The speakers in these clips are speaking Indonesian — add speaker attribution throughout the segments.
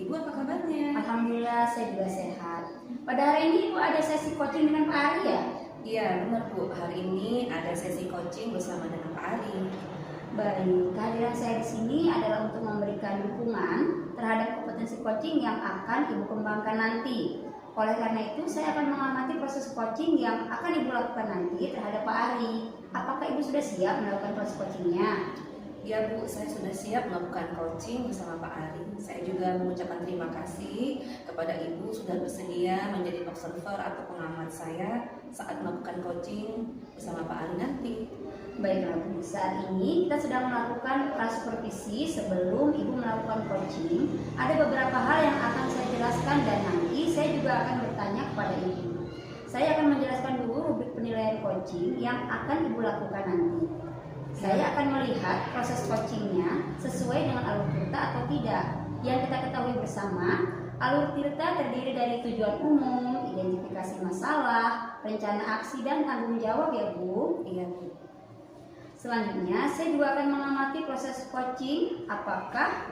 Speaker 1: Ibu apa kabarnya?
Speaker 2: Alhamdulillah saya juga sehat. Pada hari ini Ibu ada sesi coaching dengan Pak Ari ya?
Speaker 1: Iya benar Bu, hari ini ada sesi coaching bersama dengan Pak Ari.
Speaker 2: Baik, kehadiran saya di sini adalah untuk memberikan dukungan terhadap kompetensi coaching yang akan Ibu kembangkan nanti. Oleh karena itu, saya akan mengamati proses coaching yang akan Ibu lakukan nanti terhadap Pak Ari. Apakah Ibu sudah siap melakukan proses coachingnya?
Speaker 1: Ya Bu, saya sudah siap melakukan coaching bersama Pak Ari. Saya juga mengucapkan terima kasih kepada Ibu sudah bersedia menjadi observer atau pengamat saya saat melakukan coaching bersama Pak Ari nanti.
Speaker 2: Baiklah Bu, saat ini kita sedang melakukan prasupervisi sebelum Ibu melakukan coaching. Ada beberapa hal yang akan saya jelaskan dan nanti saya juga akan bertanya kepada Ibu. Saya akan menjelaskan dulu rubrik penilaian coaching yang akan Ibu lakukan nanti. Saya akan melihat proses coachingnya sesuai dengan alur tirta atau tidak. Yang kita ketahui bersama, alur tirta terdiri dari tujuan umum, identifikasi masalah, rencana aksi, dan tanggung jawab ya Bu.
Speaker 1: Iya Bu.
Speaker 2: Selanjutnya, saya juga akan mengamati proses coaching. Apakah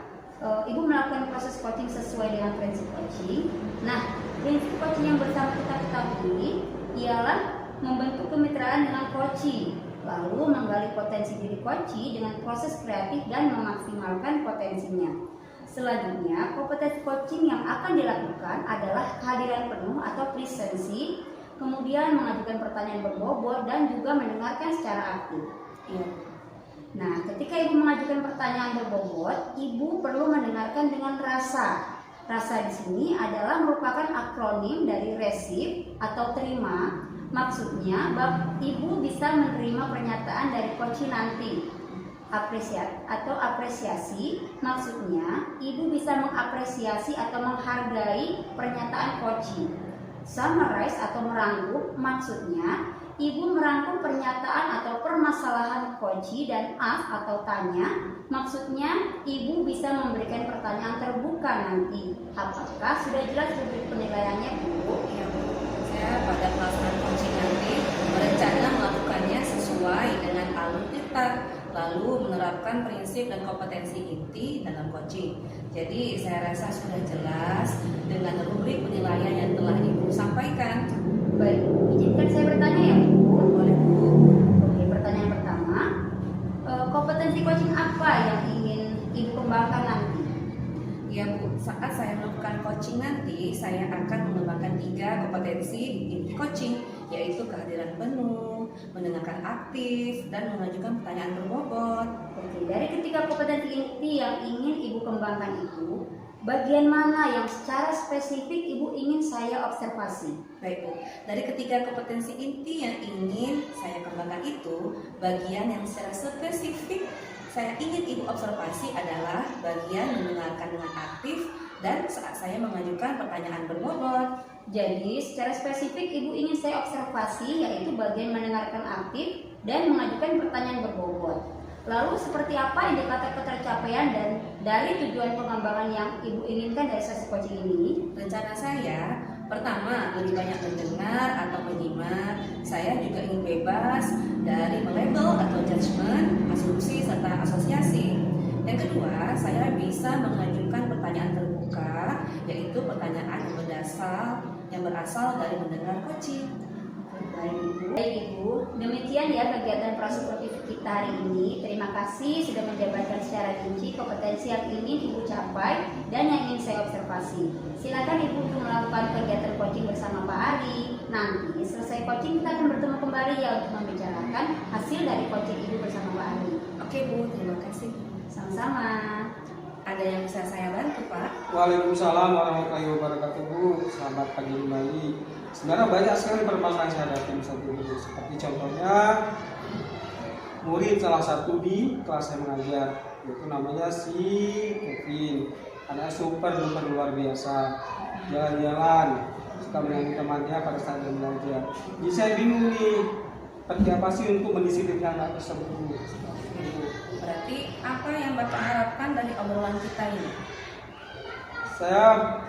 Speaker 2: Ibu melakukan proses coaching sesuai dengan prinsip coaching? Nah, prinsip coaching yang bersama kita ketahui ialah membentuk kemitraan dengan coaching, lalu menggali potensi diri coachee dengan proses kreatif dan memaksimalkan potensinya. Selanjutnya, kompetensi coaching yang akan dilakukan adalah kehadiran penuh atau presensi, kemudian mengajukan pertanyaan berbobot dan juga mendengarkan secara aktif.
Speaker 1: Iya.
Speaker 2: Nah, ketika Ibu mengajukan pertanyaan berbobot, Ibu perlu mendengarkan dengan rasa. Rasa di sini adalah merupakan akronim dari receive atau terima. Maksudnya, Ibu bisa menerima pernyataan dari coachee nanti. Apresiasi, maksudnya Ibu bisa mengapresiasi atau menghargai pernyataan coachee. Summarize atau merangkum, maksudnya Ibu merangkum pernyataan atau permasalahan coachee, dan ask atau tanya, maksudnya Ibu bisa memberikan pertanyaan terbuka nanti. Apakah sudah jelas rubrik penilaiannya Bu?
Speaker 1: Iya Bu. Saya pada pelaksanaan coaching nanti berencana melakukannya sesuai dengan alur tirta, lalu menerapkan prinsip dan kompetensi inti dalam coaching. Jadi saya rasa sudah jelas dengan rubrik penilaian yang telah Ibu sampaikan.
Speaker 2: Baik, izinkan saya bertanya ya Bu.
Speaker 1: Boleh Bu.
Speaker 2: Oke, pertanyaan pertama, kompetensi coaching apa yang ingin Ibu kembangkan nanti?
Speaker 1: Ya Bu, saat saya melakukan coaching nanti, saya akan mengembangkan 3 kompetensi inti coaching, yaitu kehadiran penuh, mendengarkan aktif, dan mengajukan pertanyaan berbobot.
Speaker 2: Oke, dari ketiga kompetensi inti yang ingin Ibu kembangkan itu, bagian mana yang secara spesifik Ibu ingin saya observasi?
Speaker 1: Baik Bu, dari ketiga kompetensi inti yang ingin saya kembangkan itu, bagian yang secara spesifik saya ingin Ibu observasi adalah bagian mendengarkan dengan aktif dan saat saya mengajukan pertanyaan berbobot.
Speaker 2: Jadi, secara spesifik Ibu ingin saya observasi yaitu bagian mendengarkan aktif dan mengajukan pertanyaan berbobot. Lalu seperti apa indikator ketercapaian dan dari tujuan pengembangan yang Ibu inginkan dari sesi coaching ini?
Speaker 1: Rencana saya, pertama, lebih banyak mendengar atau menyimak. Saya juga ingin bebas dari melabel atau judgement, asumsi, serta asosiasi. Yang kedua, saya bisa mengajukan pertanyaan terbuka, yaitu pertanyaan yang berasal dari mendengar coaching.
Speaker 2: Baik Ibu, demikian ya kegiatan prasupervisi kita hari ini. Terima kasih sudah menjabarkan secara rinci kompetensi yang ingin Ibu capai dan yang ingin saya observasi. Silakan Ibu untuk melakukan kegiatan coaching bersama Pak Ari. Nanti selesai coaching kita akan bertemu kembali ya untuk membicarakan hasil dari coaching Ibu bersama Pak Ari.
Speaker 1: Oke Bu, terima kasih.
Speaker 2: Sama-sama.
Speaker 1: Ada yang bisa saya bantu Pak?
Speaker 3: Waalaikumsalam warahmatullahi wabarakatuh Bu. Selamat pagi kembali. Sebenarnya banyak sekali permasalahan yang saya hadapi Bu. Seperti contohnya murid salah satu di kelas saya mengajar, yaitu namanya si Kevin. Anaknya super duper luar biasa, jalan-jalan, suka menyanyi temannya pada saat dia belajar. Jadi saya bingung nih, seperti apa sih untuk mendisiplinkan anak tersebut.
Speaker 1: Berarti apa yang Bapak harapkan dari obrolan kita ini?
Speaker 3: Saya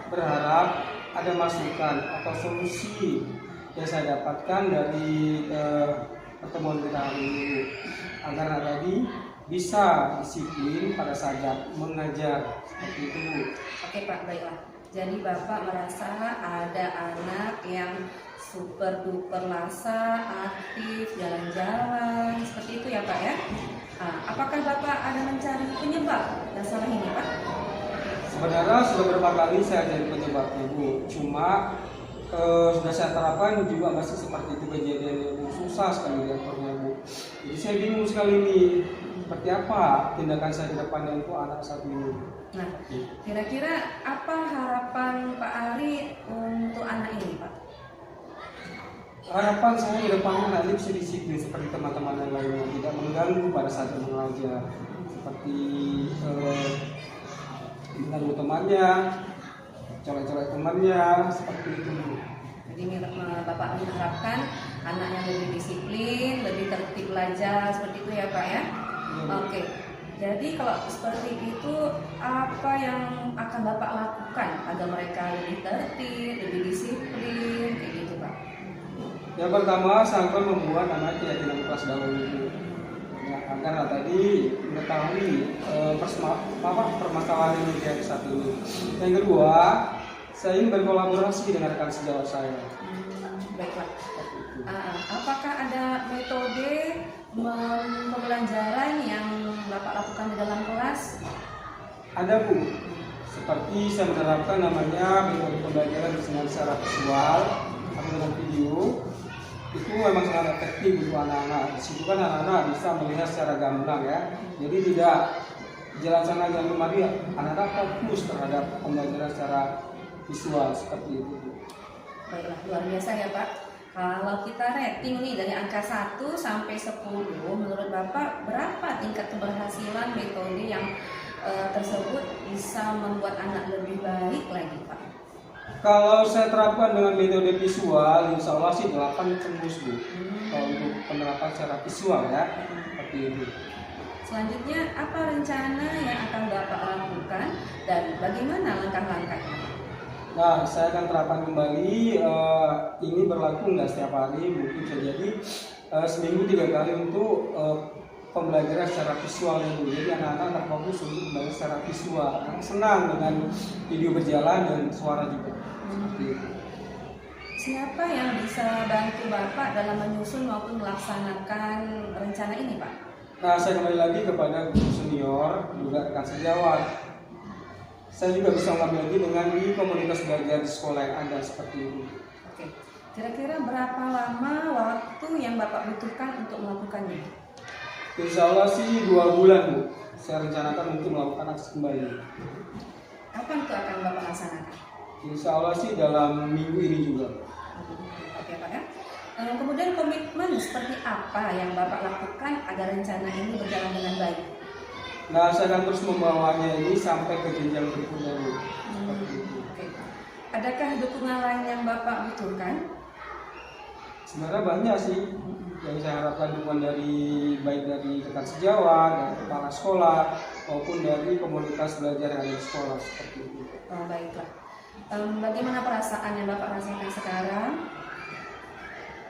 Speaker 3: berharap ada masukan atau solusi yang saya dapatkan dari pertemuan kita hari ini, agar anak tadi bisa disiplin pada saat mengajar seperti itu Bu.
Speaker 1: Oke Pak, baiklah. Jadi Bapak merasa ada anak yang super duper lasa, aktif, jalan-jalan, seperti itu ya Pak ya? Apakah Bapak ada mencari penyebab masalah ini Pak?
Speaker 3: Sebenarnya sudah beberapa kali saya jadi penyebabnya Bu, cuma sudah saya terapkan juga masih seperti itu kejadian yang susah sekali diaturnya Bu. Jadi saya bingung sekali nih, seperti apa tindakan saya ke depannya untuk anak saat ini.
Speaker 1: Nah, kira-kira apa harapan Pak Ari untuk anak ini Pak?
Speaker 3: Harapan saya ke depannya anak ini bisa disiplin seperti teman-teman yang lainnya, tidak mengganggu pada saat mengajar, seperti mengganggu temannya, colek-colek temannya, seperti itu.
Speaker 1: Jadi Bapak mengharapkan anaknya lebih disiplin, lebih tertib belajar, seperti itu ya Pak ya? Oke. Jadi kalau seperti itu, apa yang akan Bapak lakukan agar mereka lebih tertib, lebih disiplin, kayak gitu Pak?
Speaker 3: Yang pertama, saya akan membuat anak keyakinan kelas dahulu itu, ya, agar tadi mengetahui permasalahan yang terjadi saat ini. Yang kedua, saya ingin berkolaborasi dengan rekan sejawat saya.
Speaker 1: Baiklah. Apakah ada metode pembelajaran yang Bapak lakukan di dalam kelas?
Speaker 3: Ada Bu, seperti saya menerapkan namanya metode pembelajaran dengan secara visual atau dengan video. Itu memang sangat efektif untuk anak-anak. Di situ kan anak-anak bisa melihat secara gamblang ya. Jadi tidak jalan sana jalan kemari, anak-anak fokus terhadap pembelajaran secara visual seperti itu.
Speaker 1: Baiklah, luar biasa ya Pak. Kalau kita rating nih dari angka 1 sampai 10, menurut Bapak berapa tingkat keberhasilan metode yang tersebut bisa membuat anak lebih baik lagi Pak?
Speaker 3: Kalau saya terapkan dengan metode visual, insya Allah sih 8 tembus Bu. Kalau untuk penerapan secara visual ya, seperti itu.
Speaker 1: Selanjutnya, apa rencana yang akan Bapak lakukan dan bagaimana langkah-langkahnya?
Speaker 3: Nah, saya akan terapkan kembali. Ini berlaku nggak setiap hari, mungkin bisa jadi seminggu 3 kali untuk pembelajaran secara visual itu. Jadi anak-anak terfokus untuk belajar secara visual. Anak senang dengan video berjalan dan suara juga. Seperti itu.
Speaker 1: Siapa yang bisa bantu Bapak dalam menyusun maupun melaksanakan rencana ini Pak?
Speaker 3: Nah, saya kembali lagi kepada guru senior, juga rekan sejawat. Saya juga bisa mengambil lagi dengan di komunitas belajar di sekolah yang ada seperti ini.
Speaker 1: Oke. Kira-kira berapa lama waktu yang Bapak butuhkan untuk melakukannya?
Speaker 3: Insya Allah sih 2 bulan Bu. Saya rencanakan untuk melakukan aksi kembali.
Speaker 1: Kapan itu akan Bapak laksanakan?
Speaker 3: Insya Allah sih dalam minggu ini juga.
Speaker 1: Oke Pak ya. Kemudian komitmen seperti apa yang Bapak lakukan agar rencana ini berjalan dengan baik?
Speaker 3: Nah, saya akan terus membawanya ini sampai ke jenjang berikutnya Bu. Seperti itu.
Speaker 1: Oke. Adakah dukungan lain yang Bapak butuhkan?
Speaker 3: Sebenarnya banyak sih yang saya harapkan, dukungan dari baik dari rekan sejawat, dari kepala sekolah maupun dari komunitas belajar yang ada di sekolah seperti itu.
Speaker 1: Oh, baiklah. Bagaimana perasaan yang Bapak rasakan sekarang?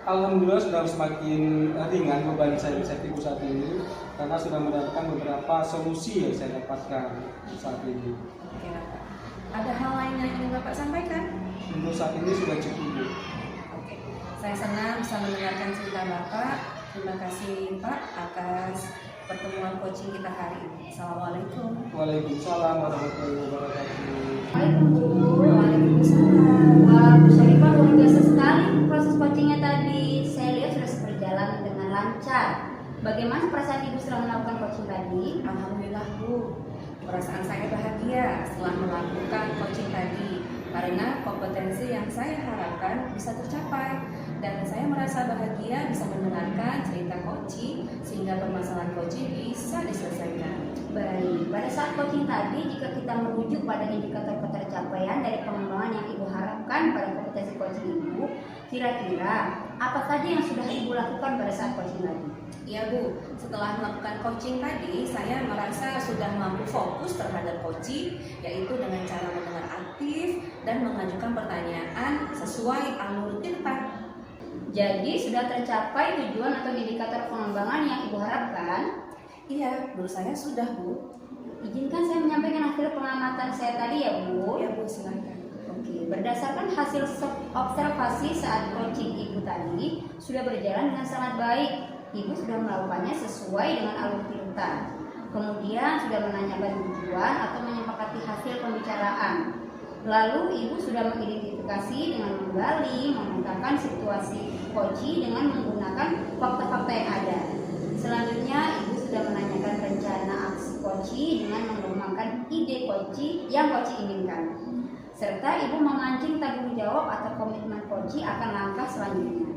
Speaker 3: Alhamdulillah sudah semakin ringan beban saya saat ini karena sudah mendapatkan beberapa solusi yang saya dapatkan saat ini.
Speaker 1: Oke, Bapak. Ada hal lain yang ingin Bapak sampaikan?
Speaker 3: Untuk saat ini sudah cukup Bu.
Speaker 1: Oke. Saya senang bisa mendengarkan cerita Bapak. Terima kasih Pak atas pertemuan coaching kita hari ini. Assalamualaikum.
Speaker 3: Waalaikumsalam warahmatullahi wabarakatuh.
Speaker 1: Waalaikumsalam.
Speaker 2: Bu Syarifah, luar biasa sekali proses coachingnya tadi. Saya lihat sudah berjalan dengan lancar. Bagaimana perasaan Ibu setelah melakukan coaching tadi?
Speaker 1: Alhamdulillah Bu. Perasaan saya bahagia setelah melakukan coaching tadi karena kompetensi yang saya harapkan bisa tercapai dan saya merasa bahagia bisa mendengarkan cerita coaching sehingga permasalahan coaching bisa diselesaikan.
Speaker 2: Baik, pada saat coaching tadi jika kita merujuk pada indikator ketercapaian dari pengembangan yang Ibu harapkan pada kompetensi coaching Ibu, kira-kira apa saja yang sudah Ibu lakukan pada saat coaching tadi?
Speaker 1: Ya Bu, setelah melakukan coaching tadi, saya merasa sudah mampu fokus terhadap coaching, yaitu dengan cara mendengar aktif dan mengajukan pertanyaan sesuai alur cerita.
Speaker 2: Jadi sudah tercapai tujuan atau indikator pengembangan yang Ibu harapkan?
Speaker 1: Iya, menurut saya sudah, Bu.
Speaker 2: Izinkan saya menyampaikan hasil pengamatan saya tadi ya Bu.
Speaker 1: Ya, Bu, silakan.
Speaker 2: Oke, berdasarkan hasil observasi saat coaching Ibu tadi sudah berjalan dengan sangat baik. Ibu sudah melakukannya sesuai dengan alur pilutan. Kemudian sudah menanyakan tujuan atau menyepakati hasil pembicaraan. Lalu Ibu sudah mengidentifikasi dengan menggali, memetakan situasi coaching dengan menggunakan fakta-fakta yang ada. Selanjutnya Ibu sudah menanyakan rencana aksi coaching dengan mengembangkan ide coaching yang coaching inginkan. Serta Ibu memancing tanggung jawab atau komitmen coaching akan langkah selanjutnya.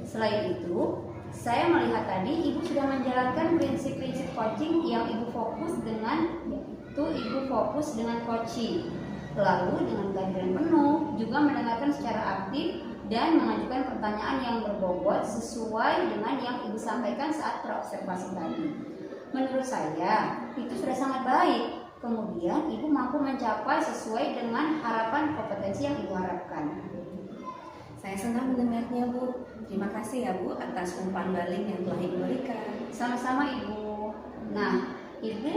Speaker 2: Selain itu, saya melihat tadi Ibu sudah menjalankan prinsip-prinsip coaching yang Ibu fokus dengan coaching. Lalu dengan kehadiran penuh juga mendengarkan secara aktif dan mengajukan pertanyaan yang berbobot sesuai dengan yang Ibu sampaikan saat terobservasi tadi. Menurut saya itu sudah sangat baik. Kemudian Ibu mampu mencapai sesuai dengan harapan kompetensi yang Ibu harapkan.
Speaker 1: Saya senang mendengarnya, Bu. Terima kasih ya, Bu, atas umpan balik yang telah Ibu berikan.
Speaker 2: Sama-sama Ibu. Nah, Ibu,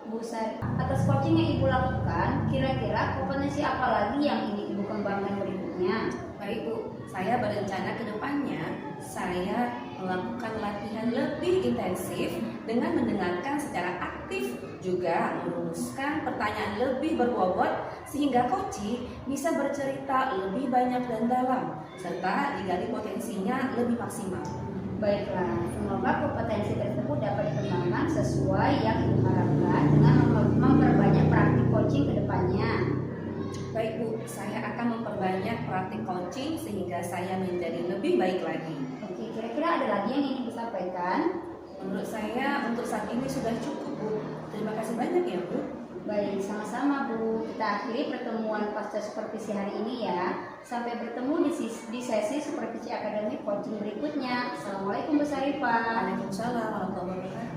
Speaker 2: Bu Sari, atas coaching yang Ibu lakukan, kira-kira kompetensi apa lagi yang ingin Ibu kembangkan berikutnya?
Speaker 1: Baik, Bu. Saya berencana ke depannya saya melakukan latihan lebih intensif dengan mendengarkan secara aktif, juga merumuskan pertanyaan lebih berbobot sehingga coaching bisa bercerita lebih banyak dan dalam serta digali potensinya lebih maksimal.
Speaker 2: Baiklah, semoga kompetensi tersebut dapat dikembangkan sesuai yang Ibu harapkan dengan memperbanyak praktik coaching ke depannya.
Speaker 1: Baik, Bu, saya akan memperbanyak praktik coaching sehingga saya menjadi lebih baik lagi.
Speaker 2: Oke, kira-kira ada lagi yang ingin Ibu sampaikan?
Speaker 1: Menurut saya untuk saat ini sudah cukup, Bu. Terima kasih banyak ya, Bu.
Speaker 2: Baik, sama-sama Bu. Kita akhiri pertemuan pasca supervisi hari ini ya. Sampai bertemu di sesi supervisi akademik coaching berikutnya. Assalamualaikum Bu Sarifah.
Speaker 1: Waalaikumsalam warahmatullahi wabarakatuh.